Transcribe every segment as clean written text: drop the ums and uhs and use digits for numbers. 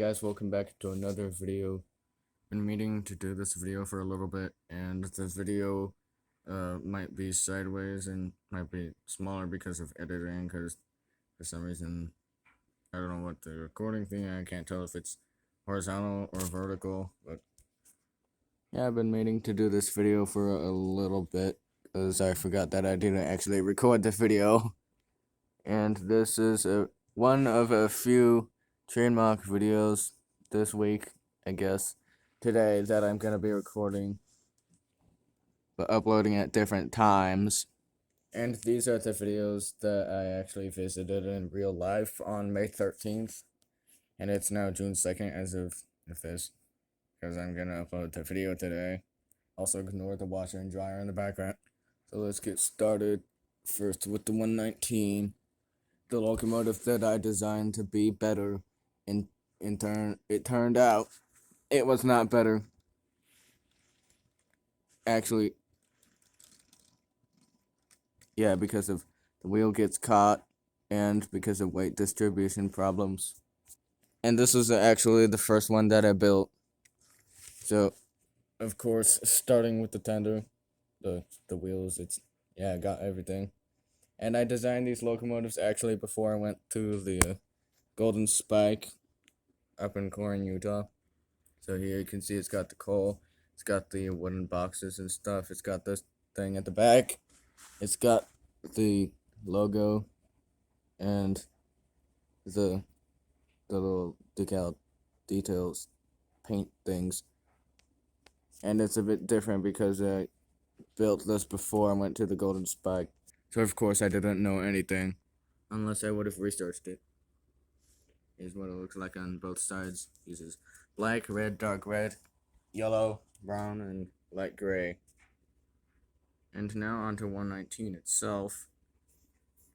guys, welcome back to another video. Been meaning to do this video for a little bit, and this video might be sideways and might be smaller because of editing, because for some reason, I don't know what the recording thing, I can't tell if it's horizontal or vertical, but yeah, I've been meaning to do this video for a little bit, because I forgot that I didn't actually record the video, and this is one of a few train mock videos this week, I guess, today, that I'm gonna be recording, but uploading at different times. And these are the videos that I actually visited in real life on May 13th, and it's now June 2nd as of this, because I'm gonna upload the video today. Also ignore the washer and dryer in the background. So let's get started. First with the 119. The locomotive that I designed to be better, and in turn, it turned out it was not better. Actually, yeah, because of the wheel gets caught, and because of weight distribution problems. And this was actually the first one that I built. So, of course, starting with the tender, the wheels, I got everything. And I designed these locomotives actually before I went to the Golden Spike up in Corin, Utah. So here you can see it's got the coal, it's got the wooden boxes and stuff, it's got this thing at the back, it's got the logo and the little decal details, paint things. And it's a bit different because I built this before I went to the Golden Spike. So of course I didn't know anything, unless I would have researched it. Here's what it looks like on both sides. Uses black, red, dark red, yellow, brown, and light gray. And now onto 119 itself.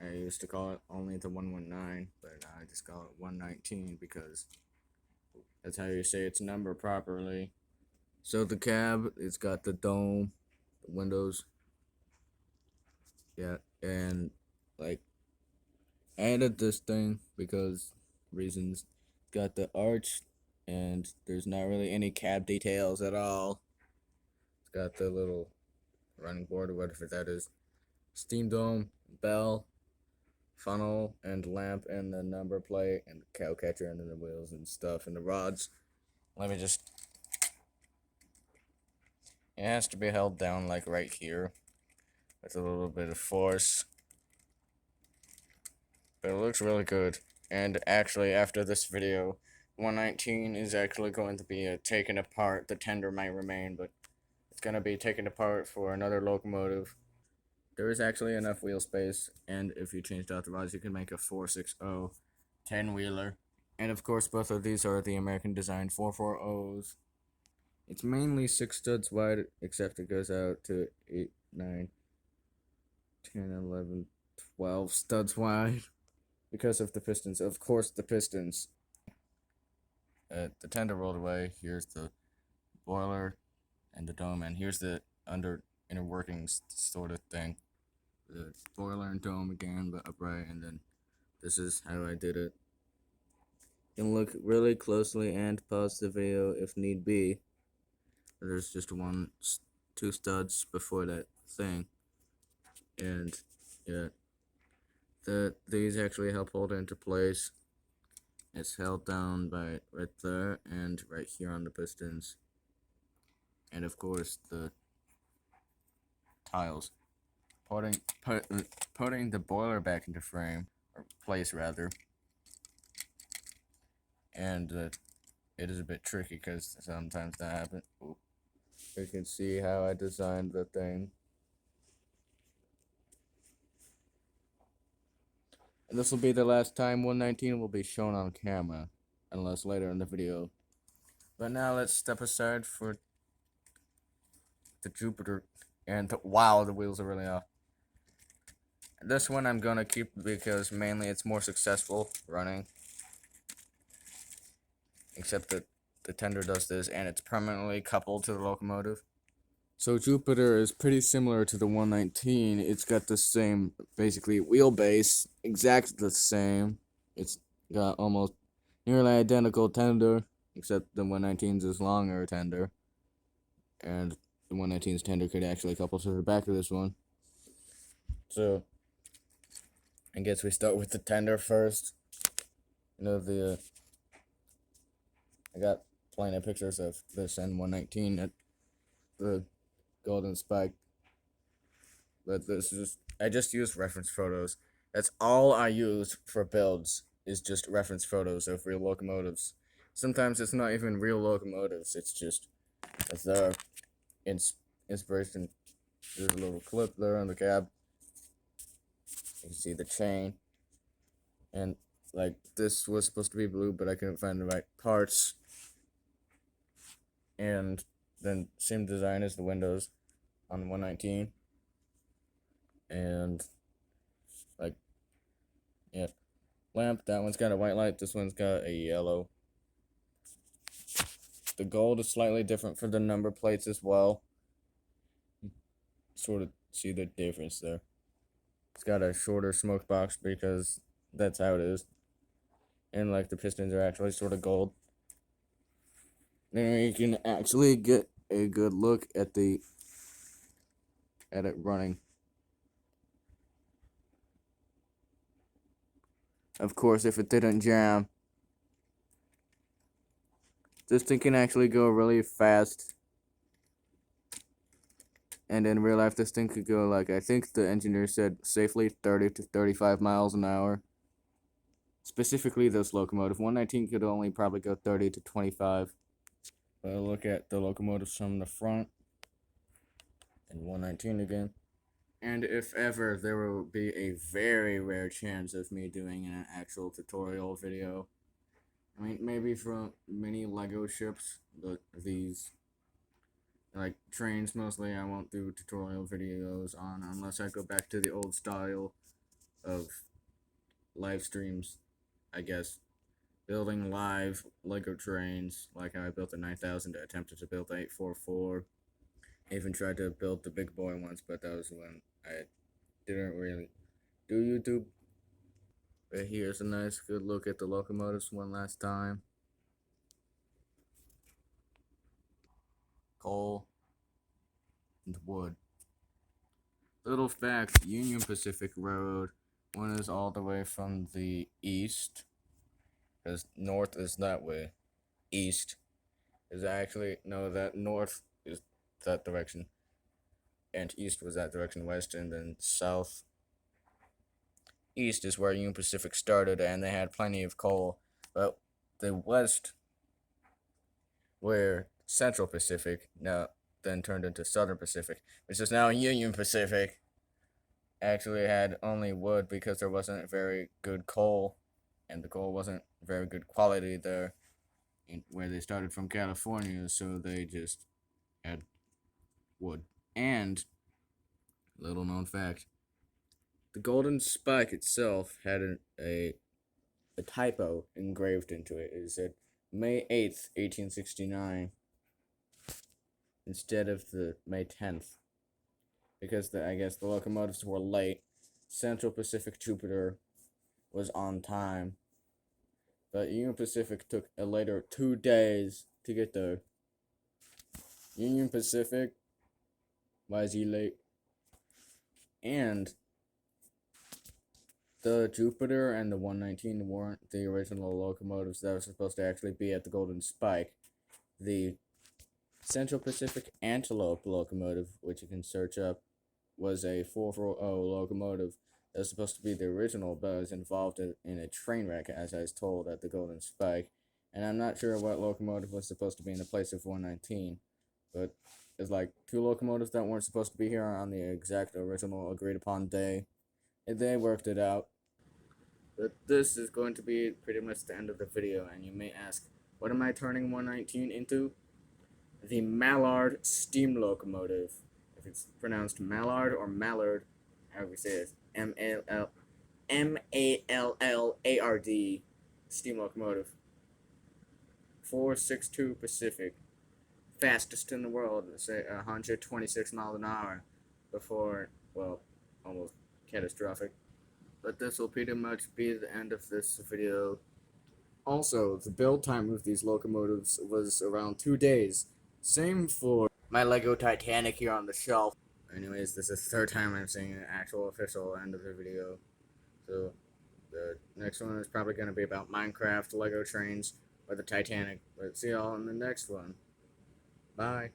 I used to call it only the 119, but now I just call it 119 because that's how you say its number properly. So the cab, it's got the dome, the windows, yeah, and like I added this thing because reasons. Got the arch, and there's not really any cab details at all. It's got the little running board or whatever that is, steam dome, bell, funnel, and lamp, and the number plate, and the cow catcher, and then the wheels and stuff, and the rods. Let me just. It has to be held down like right here with a little bit of force. But it looks really good. And actually, after this video, 119 is actually going to be taken apart. The tender might remain, but it's going to be taken apart for another locomotive. There is actually enough wheel space, and if you changed out the rods, you can make a 460 10-wheeler. And of course, both of these are the American design 440s. It's mainly 6 studs wide, except it goes out to 8, 9, 10, 11, 12 studs wide. Because of the pistons. Of course, the pistons. The tender rolled away. Here's the boiler and the dome, and here's the inner workings sort of thing. The boiler and dome again, but upright, and then this is how I did it. You can look really closely and pause the video if need be. There's just two studs before that thing, and yeah. These actually help hold it into place. It's held down by right there and right here on the pistons. And of course the tiles. Putting the boiler back into frame, or place rather. And it is a bit tricky because sometimes that happens. You can see how I designed the thing. And this will be the last time 119 will be shown on camera, unless later in the video. But now let's step aside for the Jupiter, and wow, the wheels are really off. This one I'm gonna keep because mainly it's more successful running. Except that the tender does this, and it's permanently coupled to the locomotive. So Jupiter is pretty similar to the 119. It's got the same, basically, wheelbase, exactly the same. It's got almost nearly identical tender, except the 119's is longer tender, and the 119's tender could actually couple to the back of this one. So, I guess we start with the tender first. You know, I got plenty of pictures of this N119 at the Golden Spike, but I just used reference photos. That's all I use for builds, is just reference photos of real locomotives. Sometimes it's not even real locomotives, it's just the inspiration. There's a little clip there on the cab. You can see the chain. And, like, this was supposed to be blue, but I couldn't find the right parts. And then, same design as the windows on the 119. And, like, yeah. Lamp, that one's got a white light, this one's got a yellow. The gold is slightly different for the number plates as well. Sort of see the difference there. It's got a shorter smoke box because that's how it is. And, like, the pistons are actually sort of gold. Then you can actually get a good look at it running. Of course, if it didn't jam, this thing can actually go really fast. And in real life, this thing could go, like, I think the engineer said safely 30 to 35 miles an hour. Specifically, this locomotive. 119 could only probably go 30 to 25. But look at the locomotives from the front. And 119 again. And if ever, there will be a very rare chance of me doing an actual tutorial video. I mean, maybe for mini Lego ships, but these, like, trains mostly, I won't do tutorial videos on unless I go back to the old style of live streams, I guess. Building live Lego trains, like how I built the 9000, attempted to build the 844. I even tried to build the big boy ones, but that was when I didn't really do YouTube. But here's a nice good look at the locomotives one last time. Coal and wood. Little fact, Union Pacific Railroad, one is all the way from the east, because north is that way. East is actually, no, that north is that direction, and east was that direction, west, and then south. East is where Union Pacific started, and they had plenty of coal, but the west, where Central Pacific now then turned into Southern Pacific, which is now Union Pacific, actually had only wood because there wasn't very good coal, and the coal wasn't very good quality there, where they started from California, so they just had wood. And, little known fact, the Golden Spike itself had a typo engraved into it. It said May 8th, 1869, instead of the May 10th. Because I guess the locomotives were late. Central Pacific Jupiter was on time. But Union Pacific took a later 2 days to get there. Union Pacific, why is he late? And the Jupiter and the 119 weren't the original locomotives that were supposed to actually be at the Golden Spike. The Central Pacific Antelope locomotive, which you can search up, was a 440 locomotive that was supposed to be the original, but was involved in a train wreck, as I was told, at the Golden Spike. And I'm not sure what locomotive was supposed to be in the place of 119, but it's like 2 locomotives that weren't supposed to be here on the exact original agreed upon day. And they worked it out. But this is going to be pretty much the end of the video, and you may ask, what am I turning 119 into? The Mallard steam locomotive. If it's pronounced Mallard or Mallard, however you say it, Mallard steam locomotive. 462 Pacific. Fastest in the world, say 126 miles an hour before, well, almost catastrophic. But this will pretty much be the end of this video. Also, the build time of these locomotives was around 2 days. Same for my Lego Titanic here on the shelf. Anyways, this is the third time I'm seeing an actual official end of the video. So, the next one is probably going to be about Minecraft, Lego trains, or the Titanic. But see y'all in the next one. Bye.